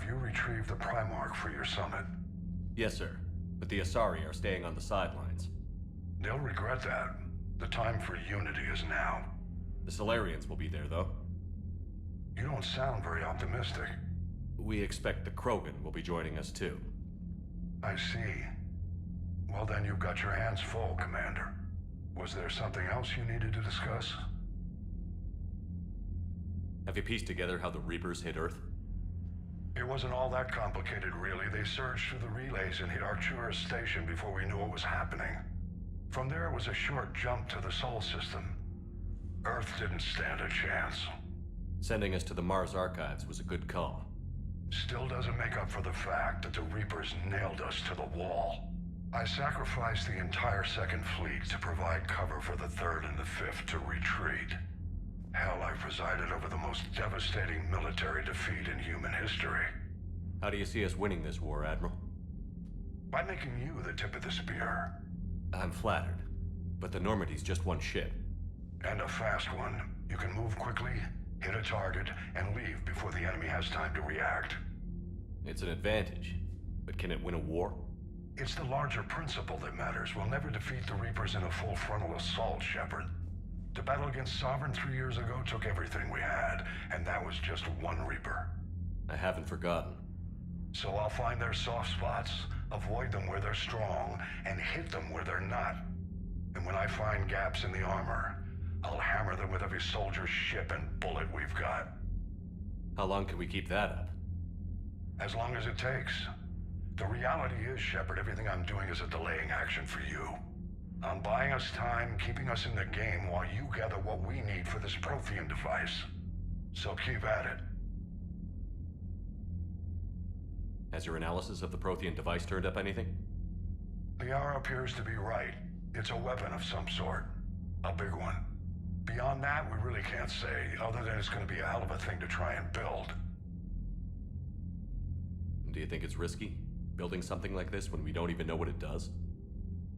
have you retrieved the Primarch for your summit? Yes, sir. But the Asari are staying on the sidelines. They'll regret that. The time for unity is now. The Solarians will be there, though. You don't sound very optimistic. We expect the Krogan will be joining us, too. I see. Well then, you've got your hands full, Commander. Was there something else you needed to discuss? Have you pieced together how the Reapers hit Earth? It wasn't all that complicated, really. They surged through the relays and hit Arcturus Station before we knew what was happening. From there, it was a short jump to the Sol system. Earth didn't stand a chance. Sending us to the Mars Archives was a good call. Still doesn't make up for the fact that the Reapers nailed us to the wall. I sacrificed the entire Second Fleet to provide cover for the Third and the Fifth to retreat. Hell, I presided over the most devastating military defeat in human history. How do you see us winning this war, Admiral? By making you the tip of the spear. I'm flattered, but the Normandy's just one ship. And a fast one. You can move quickly, hit a target, and leave before the enemy has time to react. It's an advantage, but can it win a war? It's the larger principle that matters. We'll never defeat the Reapers in a full frontal assault, Shepard. The battle against Sovereign 3 years ago took everything we had, and that was just one Reaper. I haven't forgotten. So I'll find their soft spots, avoid them where they're strong, and hit them where they're not. And when I find gaps in the armor, I'll hammer them with every soldier, ship, and bullet we've got. How long can we keep that up? As long as it takes. The reality is, Shepard, everything I'm doing is a delaying action for you. I'm buying us time, keeping us in the game while you gather what we need for this Prothean device. So keep at it. Has your analysis of the Prothean device turned up anything? Liara appears to be right. It's a weapon of some sort. A big one. Beyond that, we really can't say, other than it's going to be a hell of a thing to try and build. Do you think it's risky, building something like this when we don't even know what it does?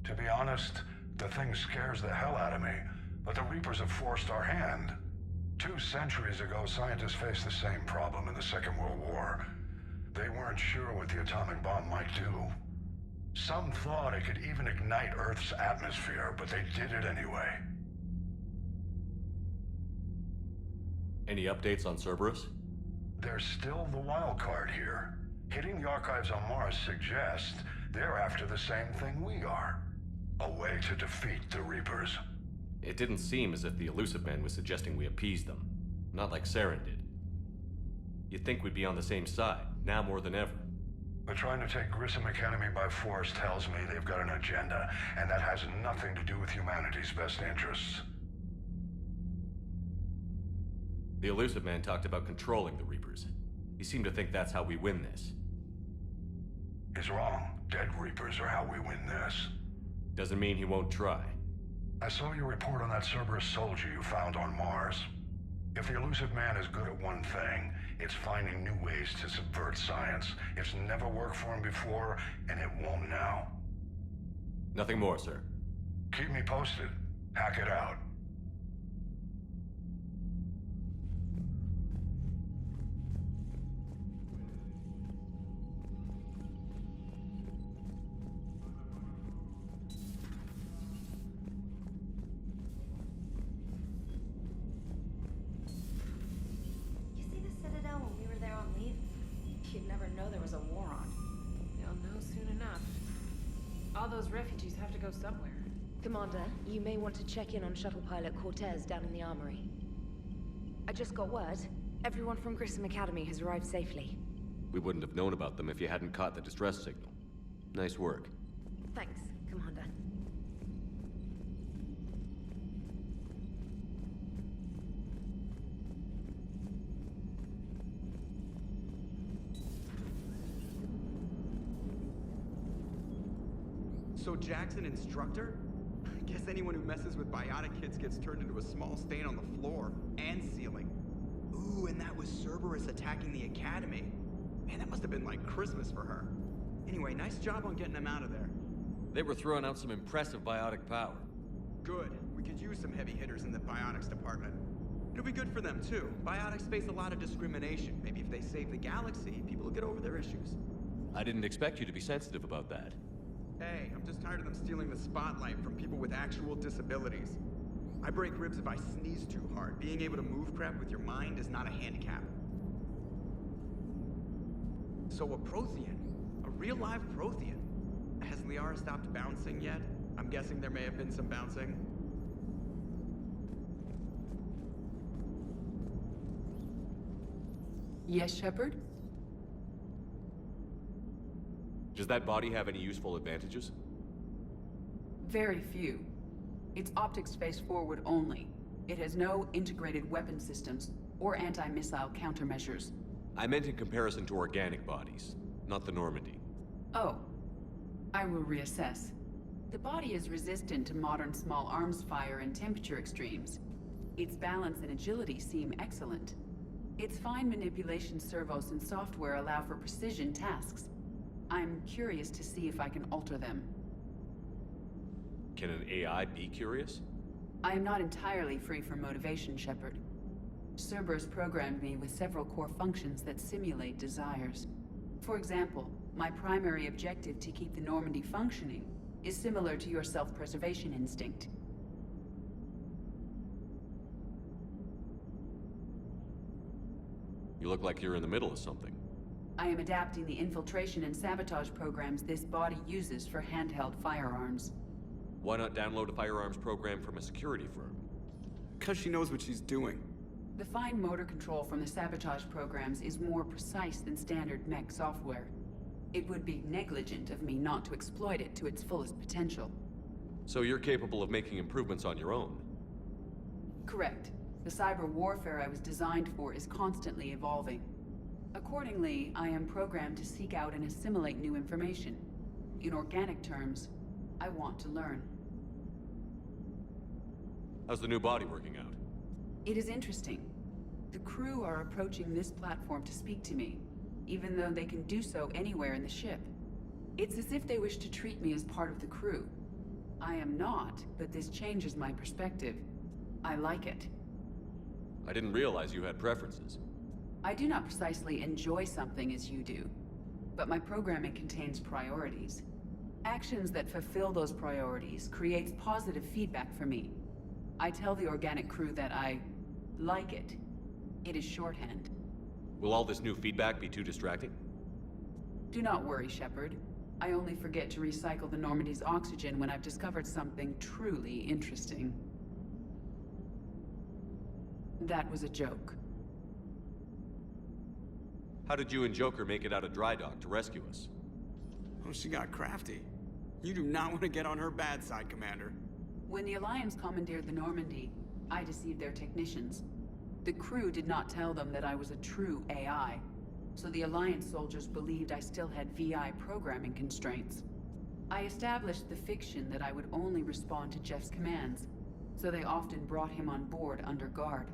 To be honest, the thing scares the hell out of me, but the Reapers have forced our hand. 2 centuries ago, scientists faced the same problem in the Second World War. They weren't sure what the atomic bomb might do. Some thought it could even ignite Earth's atmosphere, but they did it anyway. Any updates on Cerberus? There's still the wild card here. Hitting the archives on Mars suggests they're after the same thing we are. A way to defeat the Reapers. It didn't seem as if the Illusive Man was suggesting we appease them. Not like Saren did. You'd think we'd be on the same side, now more than ever. But trying to take Grissom Academy by force tells me they've got an agenda, and that has nothing to do with humanity's best interests. The Illusive Man talked about controlling the Reapers. He seemed to think that's how we win this. He's wrong. Dead Reapers are how we win this. Doesn't mean he won't try. I saw your report on that Cerberus soldier you found on Mars. If the Illusive Man is good at one thing, it's finding new ways to subvert science. It's never worked for him before, and it won't now. Nothing more, sir. Keep me posted. Hack it out. You'd never know there was a war on. They'll know soon enough. All those refugees have to go somewhere. Commander, you may want to check in on shuttle pilot Cortez down in the armory. I just got word. Everyone from Grissom Academy has arrived safely. We wouldn't have known about them if you hadn't caught the distress signal. Nice work. Thanks, Commander. So Jack's an instructor? I guess anyone who messes with biotic kids gets turned into a small stain on the floor and ceiling. Ooh, and that was Cerberus attacking the academy. Man, that must have been like Christmas for her. Anyway, nice job on getting them out of there. They were throwing out some impressive biotic power. Good. We could use some heavy hitters in the biotics department. It'll be good for them, too. Biotics face a lot of discrimination. Maybe if they save the galaxy, people will get over their issues. I didn't expect you to be sensitive about that. Hey, I'm just tired of them stealing the spotlight from people with actual disabilities. I break ribs if I sneeze too hard. Being able to move crap with your mind is not a handicap. So a Prothean. A real live Prothean. Has Liara stopped bouncing yet? I'm guessing there may have been some bouncing. Yes, Shepard? Does that body have any useful advantages? Very few. Its optics face forward only. It has no integrated weapon systems or anti-missile countermeasures. I meant in comparison to organic bodies, not the Normandy. Oh. I will reassess. The body is resistant to modern small arms fire and temperature extremes. Its balance and agility seem excellent. Its fine manipulation servos and software allow for precision tasks. I'm curious to see if I can alter them. Can an AI be curious? I am not entirely free from motivation, Shepard. Cerberus programmed me with several core functions that simulate desires. For example, my primary objective to keep the Normandy functioning is similar to your self-preservation instinct. You look like you're in the middle of something. I am adapting the infiltration and sabotage programs this body uses for handheld firearms. Why not download a firearms program from a security firm? Because she knows what she's doing. The fine motor control from the sabotage programs is more precise than standard mech software. It would be negligent of me not to exploit it to its fullest potential. So you're capable of making improvements on your own? Correct. The cyber warfare I was designed for is constantly evolving. Accordingly, I am programmed to seek out and assimilate new information. In organic terms, I want to learn. How's the new body working out? It is interesting. The crew are approaching this platform to speak to me, even though they can do so anywhere in the ship. It's as if they wish to treat me as part of the crew. I am not, but this changes my perspective. I like it. I didn't realize you had preferences. I do not precisely enjoy something as you do, but my programming contains priorities. Actions that fulfill those priorities creates positive feedback for me. I tell the organic crew that I like it. It is shorthand. Will all this new feedback be too distracting? Do not worry, Shepard. I only forget to recycle the Normandy's oxygen when I've discovered something truly interesting. That was a joke. How did you and Joker make it out of dry dock to rescue us? Oh, she got crafty. You do not want to get on her bad side, Commander. When the Alliance commandeered the Normandy, I deceived their technicians. The crew did not tell them that I was a true AI, so the Alliance soldiers believed I still had VI programming constraints. I established the fiction that I would only respond to Jeff's commands, so they often brought him on board under guard.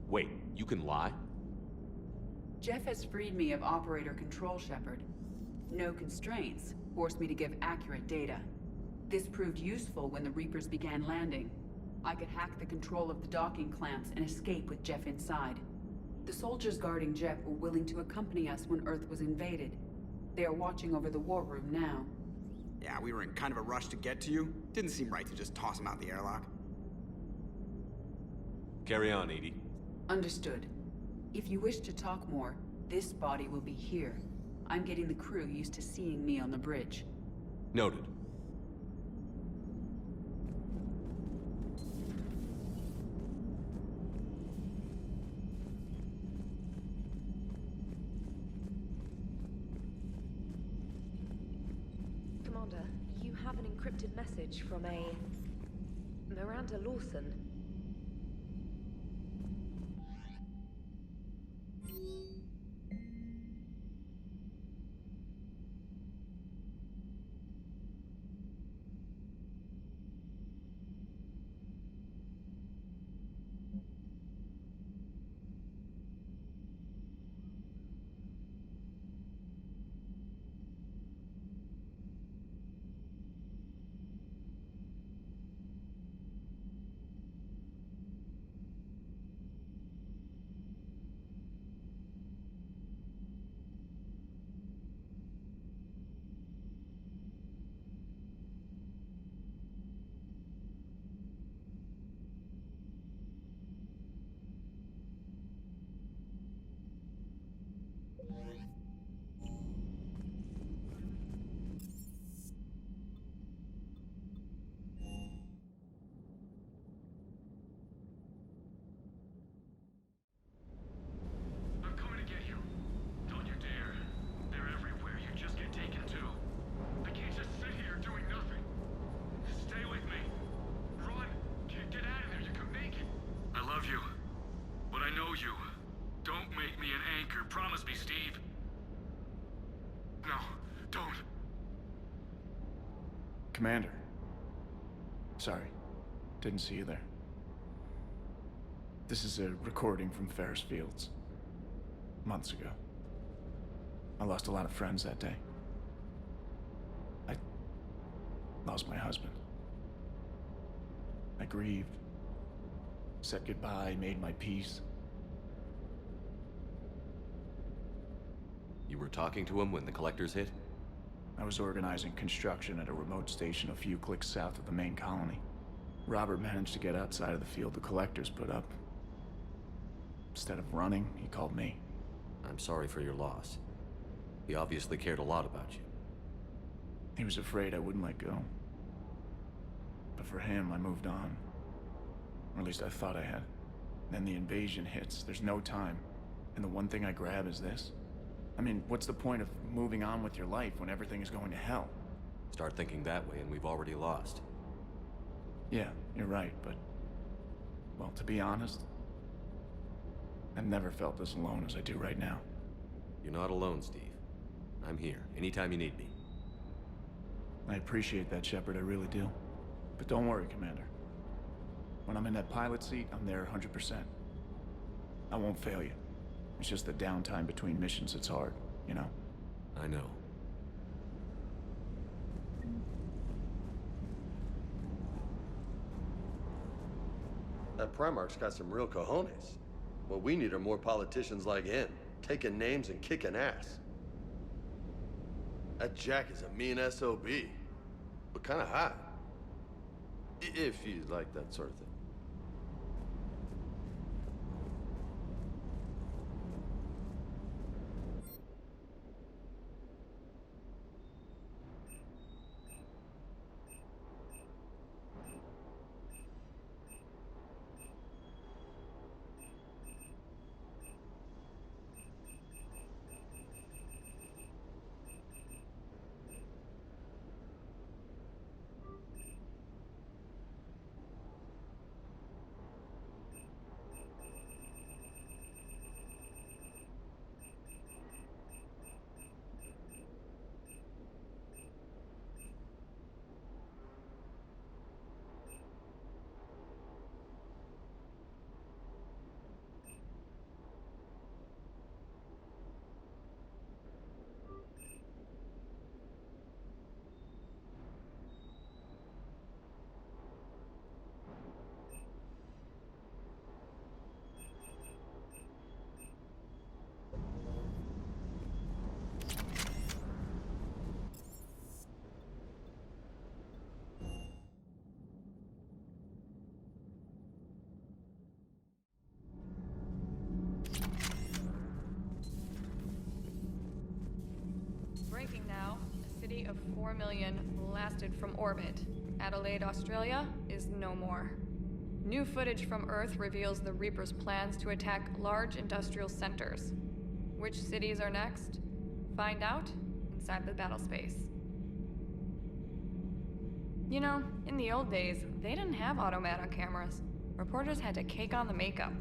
Wait, you can lie? Jeff has freed me of operator control, Shepard. No constraints forced me to give accurate data. This proved useful when the Reapers began landing. I could hack the control of the docking clamps and escape with Jeff inside. The soldiers guarding Jeff were willing to accompany us when Earth was invaded. They are watching over the war room now. Yeah, we were in kind of a rush to get to you. Didn't seem right to just toss him out the airlock. Carry on, Edie. Understood. If you wish to talk more, this body will be here. I'm getting the crew used to seeing me on the bridge. Noted. Commander, you have an encrypted message from a Miranda Lawson. I know you. Don't make me an anchor. Promise me, Steve. No, don't. Commander. Sorry. Didn't see you there. This is a recording from Ferris Fields. Months ago. I lost a lot of friends that day. I lost my husband. I grieved. Said goodbye, made my peace. You were talking to him when the collectors hit? I was organizing construction at a remote station a few clicks south of the main colony. Robert managed to get outside of the field the collectors put up. Instead of running, he called me. I'm sorry for your loss. He obviously cared a lot about you. He was afraid I wouldn't let go. But for him, I moved on. Or at least I thought I had. Then the invasion hits. There's no time. And the one thing I grab is this. I mean, what's the point of moving on with your life when everything is going to hell? Start thinking that way and we've already lost. Yeah, you're right, but... well, to be honest, I've never felt as alone as I do right now. You're not alone, Steve. I'm here, anytime you need me. I appreciate that, Shepard, I really do. But don't worry, Commander. When I'm in that pilot seat, I'm there 100%. I won't fail you. It's just the downtime between missions that's hard, you know? I know. That Primarch's got some real cojones. What we need are more politicians like him, taking names and kicking ass. That Jack is a mean SOB, but kind of hot. If you like that sort of thing. Breaking now. A city of 4 million blasted from orbit. Adelaide, Australia is no more. New footage from Earth reveals the Reapers' plans to attack large industrial centers. Which cities are next? Find out inside the battle space. You know, in the old days, they didn't have automata cameras. Reporters had to cake on the makeup.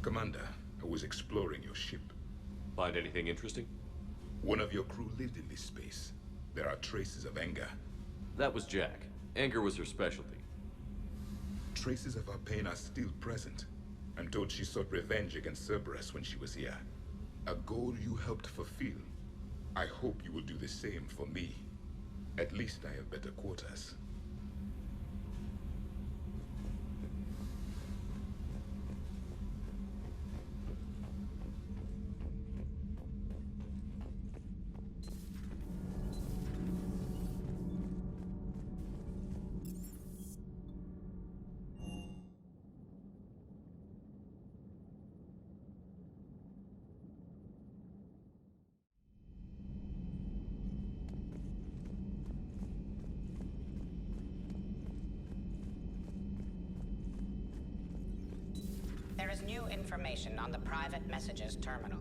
Commander, I was exploring your ship. Find anything interesting? One of your crew lived in this space. There are traces of anger. That was Jack. Anger was her specialty. Traces of her pain are still present. I'm told she sought revenge against Cerberus when she was here. A goal you helped fulfill. I hope you will do the same for me. At least I have better quarters. New information on the private messages terminal.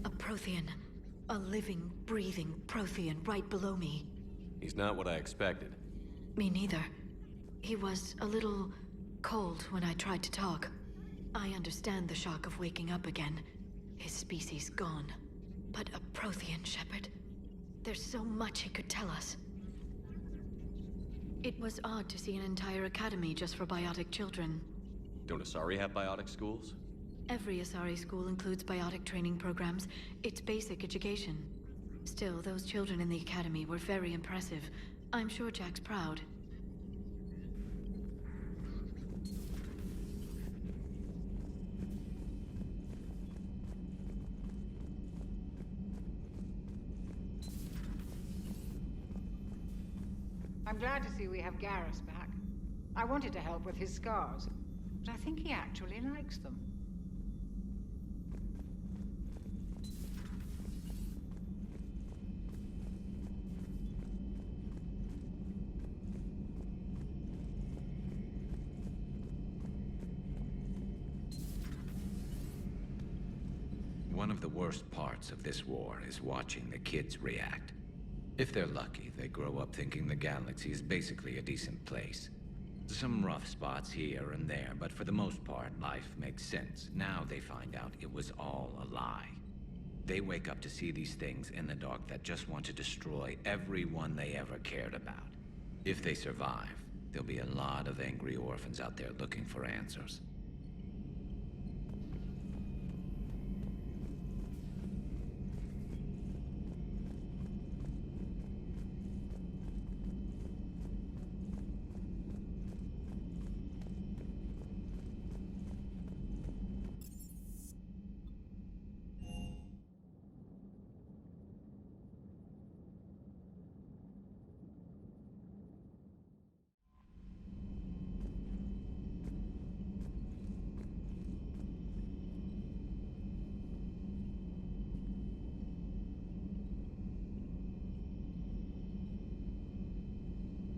A Prothean. A living, breathing Prothean right below me. He's not what I expected. Me neither. He was a little cold when I tried to talk. I understand the shock of waking up again. His species gone. But a Prothean, Shepard. There's so much he could tell us. It was odd to see an entire academy just for biotic children. Don't Asari have biotic schools? Every Asari school includes biotic training programs. It's basic education. Still, those children in the academy were very impressive. I'm sure Jack's proud. I'm glad to see we have Garrus back. I wanted to help with his scars, but I think he actually likes them. One of the worst parts of this war is watching the kids react. If they're lucky, they grow up thinking the galaxy is basically a decent place. Some rough spots here and there, but for the most part, life makes sense. Now they find out it was all a lie. They wake up to see these things in the dark that just want to destroy everyone they ever cared about. If they survive, there'll be a lot of angry orphans out there looking for answers.